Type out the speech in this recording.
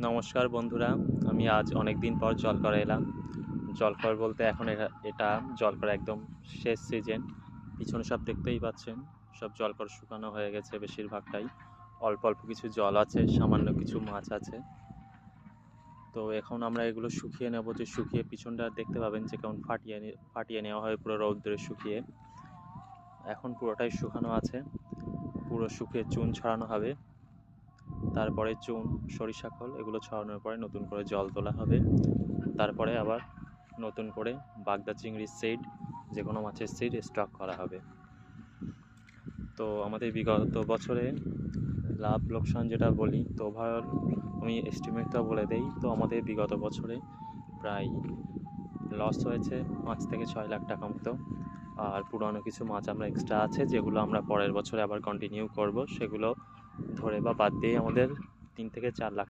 নমস্কার বন্ধুরা, আমি আজ অনেক দিন পর জলকরে এলাম। জলকর বলতে এখন এটা জলকর একদম শেষ সিজন। পিছনে সব দেখতেই পাচ্ছেন, সব জলকর শুকানো হয়ে গেছে বেশিরভাগটাই। অল্প অল্প কিছু জল আছে, সামান্য কিছু মাছ আছে। তো এখন আমরা এগুলো শুকিয়ে নেব, যে শুকিয়ে পিছনটা দেখতে পাবেন যে কেমন ফাটিয়ে নেওয়া হয় পুরো রৌদ্রে শুকিয়ে। এখন পুরোটাই শুকানো আছে, পুরো শুকিয়ে চুন ছড়ানো হবে। তারপরে চুন, সরিষা খোল এগুলো ছড়ানোর পরে নতুন করে জল তোলা হবে। তারপরে আবার নতুন করে বাগদা চিংড়ির সিড, যে কোনো মাছের সিড স্টক করা হবে। তো আমাদের বিগত বছরে লাভ লোকসান যেটা বলি, তো ওভারঅল আমি এস্টিমেটটা বলে দেই। তো আমাদের বিগত বছরে প্রায় লস হয়েছে 5 থেকে 6 লাখ টাকা মতো। আর পুরানো কিছু মাছ আমরা এক্সট্রা আছে, যেগুলো আমরা পরের বছরে আবার কন্টিনিউ করব, সেগুলো ধরে বা বাদ দিয়ে আমাদের 3 থেকে 4 লাখ